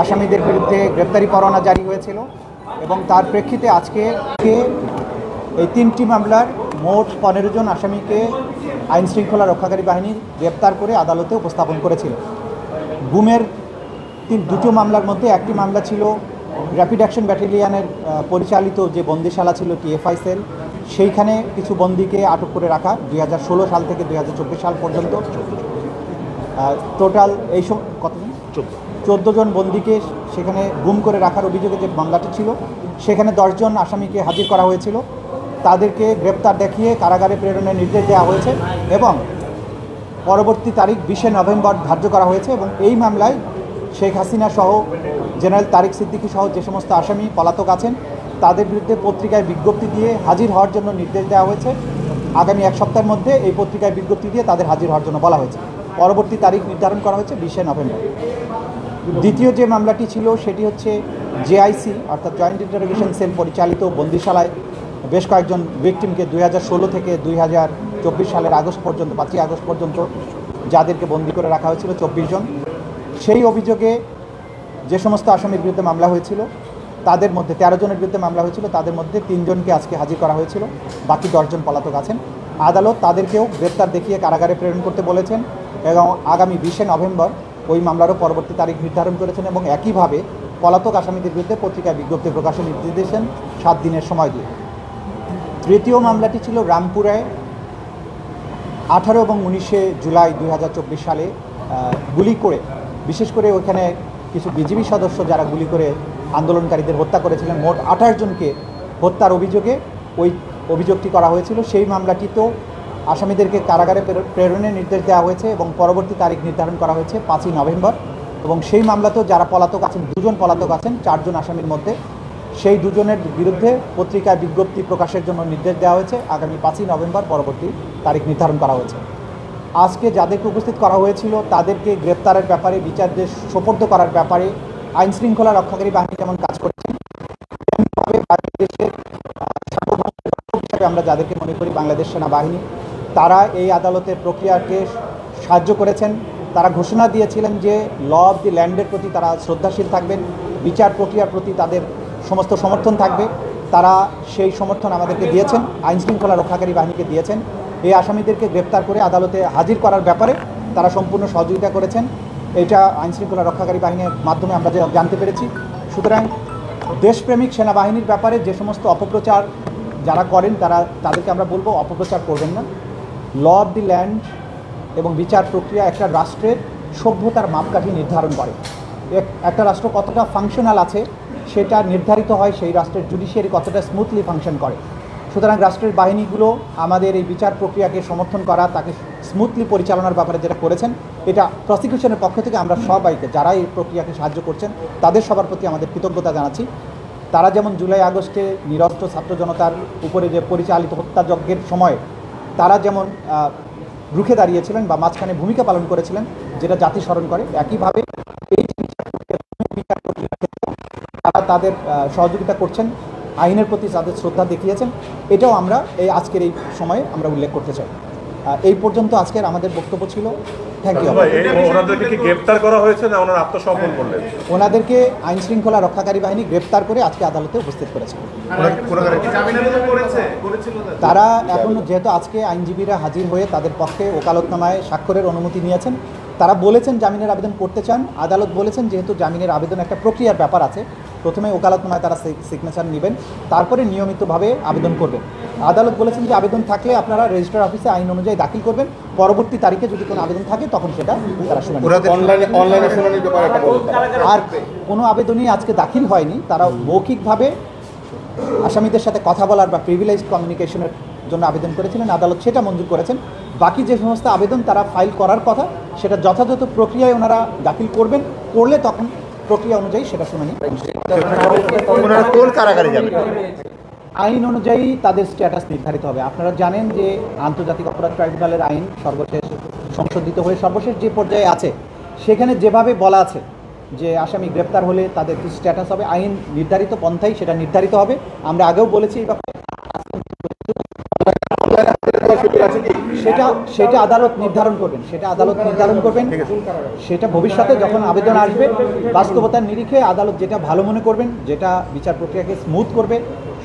আসামিদের বিরুদ্ধে গ্রেপ্তারি পরোয়ানা জারি হয়েছিল এবং তার প্রেক্ষিতে আজকে এই 3টি মামলার মোট 15 জন আসামিকে আইন শৃঙ্খলা রক্ষাকারী বাহিনী গ্রেপ্তার করে আদালতে উপস্থাপন করেছিল। গুমের দুটো মামলার মধ্যে একটি মামলা ছিল র্যাপিড অ্যাকশন ব্যাটালিয়নের পরিচালিত যে বন্দিশালা ছিল টিএফআই সেল, সেইখানে কিছু বন্দীকে আটক করে রাখা 2016 সাল থেকে 2024 সাল পর্যন্ত। টোটাল এইসব কতজন 14 জন বন্দীকে সেখানে গুম করে রাখার অভিযোগে যে মামলাটি ছিল সেখানে 10 জন আসামিকে হাজির করা হয়েছিল। তাদেরকে গ্রেপ্তার দেখিয়ে কারাগারে প্রেরণের নির্দেশ দেওয়া হয়েছে এবং পরবর্তী তারিখ 20 নভেম্বর ধার্য করা হয়েছে। এবং এই মামলায় শেখ হাসিনা সহ জেনারেল তারিক সিদ্দিকী সহ যে সমস্ত আসামি পলাতক আছেন তাদের বিরুদ্ধে পত্রিকায় বিজ্ঞপ্তি দিয়ে হাজির হওয়ার জন্য নির্দেশ দেওয়া হয়েছে। আগামী এক সপ্তাহের মধ্যে এই পত্রিকায় বিজ্ঞপ্তি দিয়ে তাদের হাজির হওয়ার জন্য বলা হয়েছে। পরবর্তী তারিখ নির্ধারণ করা হয়েছে 20 নভেম্বর। দ্বিতীয় যে মামলাটি ছিল সেটি হচ্ছে জেআইসি অর্থাৎ জয়েন্ট ইন্টারোগেশন সেল পরিচালিত বন্দিশালায় বেশ কয়েকজন ভিকটিমকে 2016 থেকে 2024 সালের আগস্ট পর্যন্ত 5 আগস্ট পর্যন্ত যাদেরকে বন্দি করে রাখা হয়েছিল 24 জন। সেই অভিযোগে যে সমস্ত আসামির বিরুদ্ধে মামলা হয়েছিল তাদের মধ্যে 13 জনের বিরুদ্ধে মামলা হয়েছিল, তাদের মধ্যে 3 জনকে আজকে হাজির করা হয়েছিল, বাকি 10 জন পলাতক আছেন। আদালত তাদেরকেও গ্রেপ্তার দেখিয়ে কারাগারে প্রেরণ করতে বলেছেন এবং আগামী 20 নভেম্বর ওই মামলারও পরবর্তী তারিখ নির্ধারণ করেছেন এবং একইভাবে পলাতক আসামিদের বিরুদ্ধে পত্রিকায় বিজ্ঞপ্তি প্রকাশের নির্দেশ দিয়েছেন 7 দিনের সময় দিয়ে। তৃতীয় মামলাটি ছিল রামপুরায় 18 এবং 19 জুলাই 2024 সালে গুলি করে, বিশেষ করে ওইখানে কিছু বিজিবি সদস্য যারা গুলি করে আন্দোলনকারীদের হত্যা করেছিলেন, মোট 28 জনকে হত্যার অভিযোগে ওই অভিযোগটি করা হয়েছিল। সেই মামলাটিতেও আসামিদেরকে কারাগারে প্রেরণের নির্দেশ দেওয়া হয়েছে এবং পরবর্তী তারিখ নির্ধারণ করা হয়েছে 5 নভেম্বর। এবং সেই মামলাতেও যারা পলাতক আছেন 2 জন পলাতক আছেন 4 জন আসামির মধ্যে, সেই 2 জনের বিরুদ্ধে পত্রিকায় বিজ্ঞপ্তি প্রকাশের জন্য নির্দেশ দেওয়া হয়েছে। আগামী 5 নভেম্বর পরবর্তী তারিখ নির্ধারণ করা হয়েছে। আজকে যাদেরকে উপস্থিত করা হয়েছিল তাদেরকে গ্রেপ্তারের ব্যাপারে, বিচারদের সোপর্দ করার ব্যাপারে আইন শৃঙ্খলা রক্ষাকারী বাহিনী যেমন কাজ করছেন তেমনিভাবে বাংলাদেশের হিসাবে আমরা যাদেরকে মনে করি বাংলাদেশ সেনাবাহিনী, তারা এই আদালতের প্রক্রিয়াকে সাহায্য করেছেন। তারা ঘোষণা দিয়েছিলেন যে ল অফ দি ল্যান্ডের প্রতি তারা শ্রদ্ধাশীল থাকবেন, বিচার প্রক্রিয়ার প্রতি তাদের সমস্ত সমর্থন থাকবে। তারা সেই সমর্থন আমাদেরকে দিয়েছেন, আইন শৃঙ্খলা রক্ষাকারী বাহিনীকে দিয়েছেন। এই আসামিদেরকে গ্রেপ্তার করে আদালতে হাজির করার ব্যাপারে তারা সম্পূর্ণ সহযোগিতা করেছেন। এটা আইন শৃঙ্খলা রক্ষাকারী বাহিনীর মাধ্যমে আমরা জানতে পেরেছি। সুতরাং দেশপ্রেমিক সেনাবাহিনীর ব্যাপারে যে সমস্ত অপপ্রচার যারা করেন তাদেরকে আমরা বলবো অপপ্রচার করবেন না। ল অফ দি ল্যান্ড এবং বিচার প্রক্রিয়া একটা রাষ্ট্রের সভ্যতার মাপকাঠি নির্ধারণ করে। একটা রাষ্ট্র কতটা ফাংশনাল আছে সেটা নির্ধারিত হয় সেই রাষ্ট্রের জুডিশিয়ারি কতটা স্মুথলি ফাংশন করে। সুতরাং রাষ্ট্রের বাহিনীগুলো আমাদের এই বিচার প্রক্রিয়াকে সমর্থন করা, তাকে স্মুথলি পরিচালনার ব্যাপারে যেটা করেছেন, এটা প্রসিকিউশনের পক্ষ থেকে আমরা সবাইকে যারা এই প্রক্রিয়াকে সাহায্য করছেন তাদের সবার প্রতি আমাদের কৃতজ্ঞতা জানাচ্ছি। তারা যেমন জুলাই আগস্টে নিরস্ত্র ছাত্র জনতার উপরে যে পরিচালিত হত্যাযজ্ঞের সময় তারা যেমন রুখে দাঁড়িয়েছিলেন বা মাঝখানে ভূমিকা পালন করেছিলেন, যেটা জাতি স্মরণ করে, একইভাবে এই বিচার প্রক্রিয়ার ক্ষেত্রে তারা তাদের সহযোগিতা করছেন, আইনের প্রতি তাদের শ্রদ্ধা দেখিয়েছেন। এটাও আমরা এই আজকের এই সময়ে আমরা উল্লেখ করতে চাই। এই পর্যন্ত আজকের আমাদের বক্তব্য ছিল। Thank you. ওনাদেরকে কি গ্রেপ্তার করা হয়েছে না ওনারা আত্মসমর্পণ করলেন? ওনাদেরকে আইন শৃঙ্খলা রক্ষাকারী বাহিনী গ্রেপ্তার করে আজকে আদালতে উপস্থিত করেছে। তারা এখন যেহেতু আজকে আইনজীবীরা হাজির হয়ে তাদের পক্ষে ওকালতনামায় স্বাক্ষরের অনুমতি নিয়েছেন, তারা বলেছেন জামিনের আবেদন করতে চান। আদালত বলেছেন যেহেতু জামিনের আবেদন একটা প্রক্রিয়ার ব্যাপার আছে, প্রথমে ওকালতনামায় তারা সিগনেচার নেবেন, তারপরে নিয়মিতভাবে আবেদন করবেন। আদালত বলেছেন যে আবেদন থাকলে আপনারা রেজিস্ট্রার অফিসে আইন অনুযায়ী দাখিল করবেন, পরবর্তী তারিখে যদি কোনো আবেদন থাকে তখন সেটা তারা শুনানি। আর কোনো আবেদনই আজকে দাখিল হয়নি। তারা মৌখিকভাবে আসামিদের সাথে কথা বলার বা প্রিভিলেজ কমিউনিকেশনের জন্য আবেদন করেছিলেন, আদালত সেটা মঞ্জুর করেছেন। বাকি যে সমস্ত আবেদন তারা ফাইল করার কথা সেটা যথাযথ প্রক্রিয়ায় ওনারা দাখিল করবেন, করলে তখন প্রক্রিয়া অনুযায়ী সেটা শুনানি। কোন কারাগারে যাবেন? আইন অনুযায়ী তাদের স্ট্যাটাস নির্ধারিত হবে। আপনারা জানেন যে আন্তর্জাতিক অপরাধ ট্রাইব্যুনালের আইন সর্বশেষ সংশোধিত হয়ে সর্বশেষ যে পর্যায়ে আছে সেখানে যেভাবে বলা আছে যে আসামি গ্রেপ্তার হলে তাদের কি স্ট্যাটাস হবে, আইন নির্ধারিত পন্থাই সেটা নির্ধারিত হবে। আমরা আগেও বলেছি এই ব্যাপারে। সেটা আদালত নির্ধারণ করবেন, সেটা ভবিষ্যতে যখন আবেদন আসবে বাস্তবতার নিরিখে আদালত যেটা ভালো মনে করবেন, যেটা বিচার প্রক্রিয়াকে স্মুথ করবে,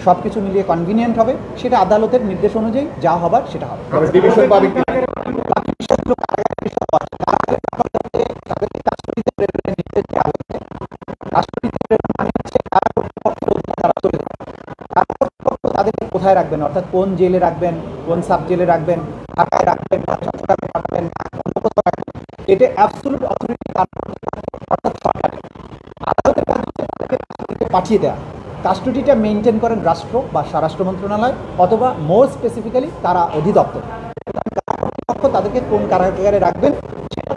সব কিছু মিলিয়ে কনভিনিয়েন্ট হবে, সেটা আদালতের নির্দেশ অনুযায়ী যা হবার সেটা হবে। বাকি বিষয়গুলো কারাগারের বিষয় আছে। কারাগারের ব্যাপারটাতে তাদেরকে কাস্টডিতে প্রেরণের নির্দেশ দেওয়া হয়েছে। কাস্টডিতে প্রেরণ মানে হচ্ছে কারা কর্তৃপক্ষের অধীনে তারা চলে যাবে। কারা কর্তৃপক্ষ তাদেরকে কোথায় রাখবেন, অর্থাৎ কোন জেলে রাখবেন, কোন সাব জেলে রাখবেন, ঢাকায় রাখবেন না চট্টগ্রামে রাখবেন না অন্য কোথাও রাখবেন, এটা অ্যাবসলিউট অথরিটি অর্থাৎ সরকারের। আদালতের কাজ হচ্ছে তাদেরকে কাস্টডিতে পাঠিয়ে দেওয়া। কাস্টডিটা মেনটেন করেন রাষ্ট্র বা স্বরাষ্ট্র মন্ত্রণালয় অথবা মোর স্পেসিফিক্যালি তারা অধিদপ্তর। তাদেরকে কোন কারাগারে রাখবেন সেটা